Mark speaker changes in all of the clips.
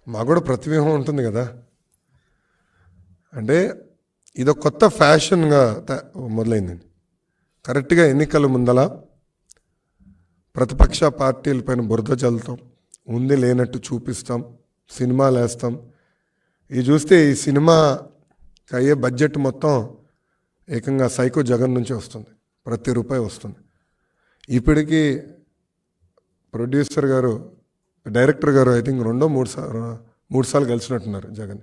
Speaker 1: మాకు కూడా ప్రతివ్యూహం ఉంటుంది కదా. అంటే ఇదొక కొత్త ఫ్యాషన్గా మొదలైందండి. కరెక్ట్గా ఎన్నికల ముందల ప్రతిపక్ష పార్టీలపైన బురద చల్లుతాం, ఉంది లేనట్టు చూపిస్తాం, సినిమాలు వేస్తాం. ఇది చూస్తే ఈ సినిమాకి అయ్యే బడ్జెట్ మొత్తం ఏకంగా సైకో జగన్ నుంచి వస్తుంది, ప్రతి రూపాయి వస్తుంది. ఇప్పటికీ ప్రొడ్యూసర్ గారు, డైరెక్టర్ గారు ఐ థింక్ 2-3 సార్లు కలిసినట్టున్నారు జగన్.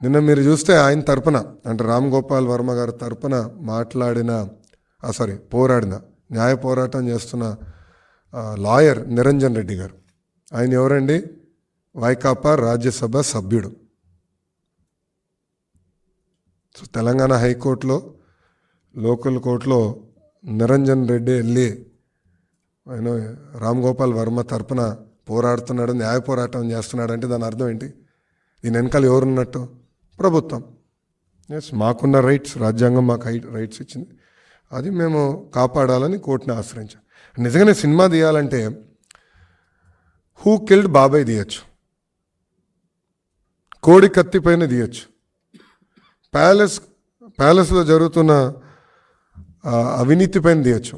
Speaker 1: నిన్న మీరు చూస్తే ఆయన తరపున, అంటే రామ్ గోపాల్ వర్మ గారి తరపున పోరాడిన, న్యాయ పోరాటం చేస్తున్న లాయర్ నిరంజన్ రెడ్డి గారు. ఆయన ఎవరండి? వైకాపా రాజ్యసభ సభ్యుడు. సో తెలంగాణ హైకోర్టులో, లోకల్ కోర్టులో నిరంజన్ రెడ్డి వెళ్ళి ఆయన రామ్ గోపాల్ వర్మ తరపున పోరాడుతున్నాడు, న్యాయ పోరాటం చేస్తున్నాడు అంటే దాని అర్థం ఏంటి? దీని వెనకాల ఎవరున్నట్టు? ప్రభుత్వం. ఎస్, మాకున్న రైట్స్, రాజ్యాంగం మాకు రైట్స్ ఇచ్చింది, అది మేము కాపాడాలని కోర్టుని ఆశ్రయించాం. నిజంగానే సినిమా తీయాలంటే హూ కిల్డ్ బాబాయ్ తీయచ్చు, కోడి కత్తి పైన తీయచ్చు, ప్యాలెస్లో జరుగుతున్న అవినీతి పైన తీయచ్చు,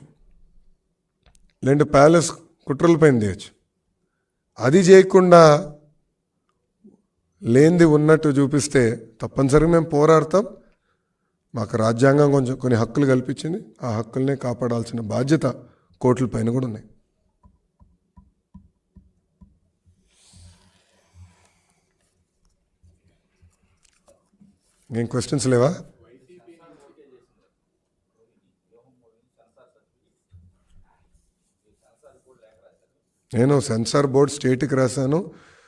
Speaker 1: లేదంటే ప్యాలెస్ కుట్రల పైన తీయచ్చు. అది చేయకుండా లేనిది ఉన్నట్టు చూపిస్తే తప్పనిసరిగా మేము పోరాడతాం. మాకు రాజ్యాంగం కొన్ని హక్కులు కల్పించింది, ఆ హక్కుల్నే కాపాడాల్సిన బాధ్యత కోర్టుల పైన కూడా ఉన్నాయి. ఇంకేం క్వశ్చన్స్ లేవా? నేను సెన్సార్ బోర్డు స్టేట్కి రాశాను,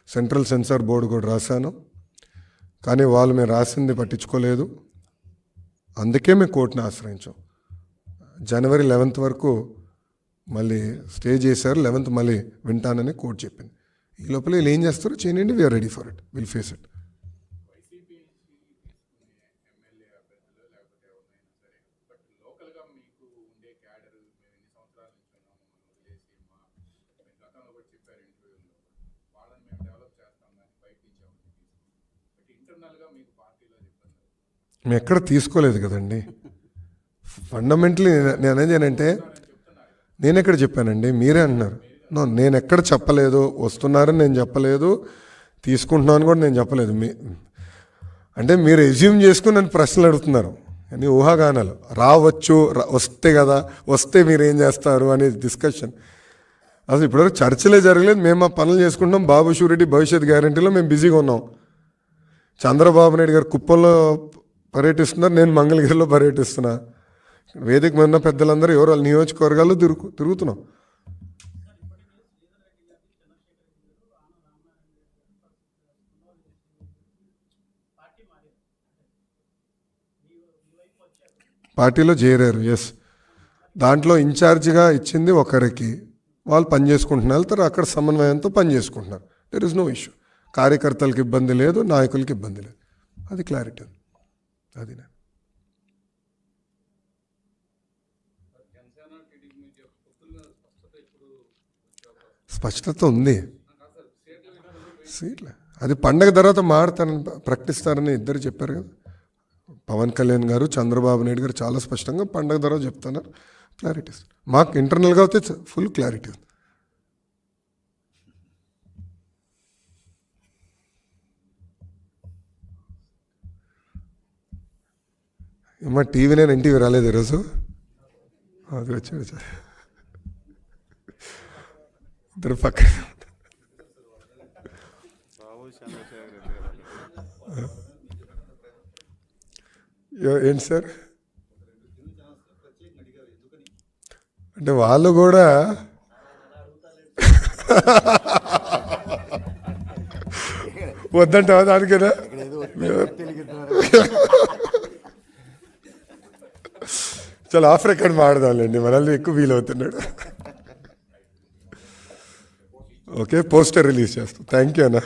Speaker 1: సెంట్రల్ సెన్సార్ బోర్డు కూడా రాశాను, కానీ వాళ్ళు మేము రాసింది పట్టించుకోలేదు. అందుకే మేము కోర్టుని ఆశ్రయించాం. జనవరి 11th వరకు మళ్ళీ స్టే చేశారు, 11th మళ్ళీ వింటానని కోర్టు చెప్పింది. ఈ లోపల వీళ్ళు ఏం చేస్తారో చేయండి, we are ready for it, will face it. మేము ఎక్కడ తీసుకోలేదు కదండి. ఫండమెంటలీ నేను అనేది ఏంటంటే, నేను ఎక్కడ చెప్పానండి, మీరే అంటున్నారు. నేను ఎక్కడ చెప్పలేదు, వస్తున్నారని నేను చెప్పలేదు, తీసుకుంటున్నాను కూడా నేను చెప్పలేదు. అంటే మీరు ఎజ్యూమ్ చేసుకుని నన్ను ప్రశ్నలు అడుగుతున్నారు, అని ఊహాగానాలు. రావచ్చు, వస్తే కదా, వస్తే మీరు ఏం చేస్తారు అనే డిస్కషన్. అసలు ఇప్పటివరకు చర్చలే జరగలేదు. మేము మా పనులు చేసుకుంటాం. బాబు షూరిటీ భవిష్యత్ గ్యారంటీలో మేము బిజీగా ఉన్నాం. చంద్రబాబు నాయుడు గారు కుప్పంలో పర్యటిస్తున్నారు, నేను మంగళగిరిలో పర్యటిస్తున్నా. వేదిక మీద ఉన్న పెద్దలందరూ ఎవరు వాళ్ళ నియోజకవర్గాల్లో తిరుగుతున్నాం. పార్టీలో చేరారు. ఎస్, దాంట్లో ఇన్ఛార్జిగా ఇచ్చింది ఒకరికి, వాళ్ళు పని చేసుకుంటున్నారు, వెళ్తారు, అక్కడ సమన్వయంతో పని చేసుకుంటున్నారు. There is no issue. కార్యకర్తలకు ఇబ్బంది లేదు, నాయకులకి ఇబ్బంది లేదు. అది క్లారిటీ ఉంది. అది స్పష్టత ఉంది. సీట్లే అది పండగ తర్వాత మారుతారని ప్రకటిస్తారని ఇద్దరు చెప్పారు కదా. పవన్ కళ్యాణ్ గారు, చంద్రబాబు నాయుడు గారు చాలా స్పష్టంగా పండగ తర్వాత చెప్తున్నారు. క్లారిటీ మాకు ఇంటర్నల్గా అయితే ఫుల్ క్లారిటీ ఉంది. ఏమన్నా టీవీ, నేను ఎన్టీవీ రాలేదు ఈరోజు. అది వచ్చాడు ఇద్దరు పక్కన. ఏంటి సార్ అంటే వాళ్ళు కూడా వద్దంటావా దానికేనా? చాలా ఆఫ్ రికార్డ్ మాడదాంలేండి, మనల్ని ఎక్కువ ఫీల్ అవుతున్నాడు. ఓకే, పోస్టర్ రిలీజ్ చేస్తాం. థ్యాంక్ యూ అన్న.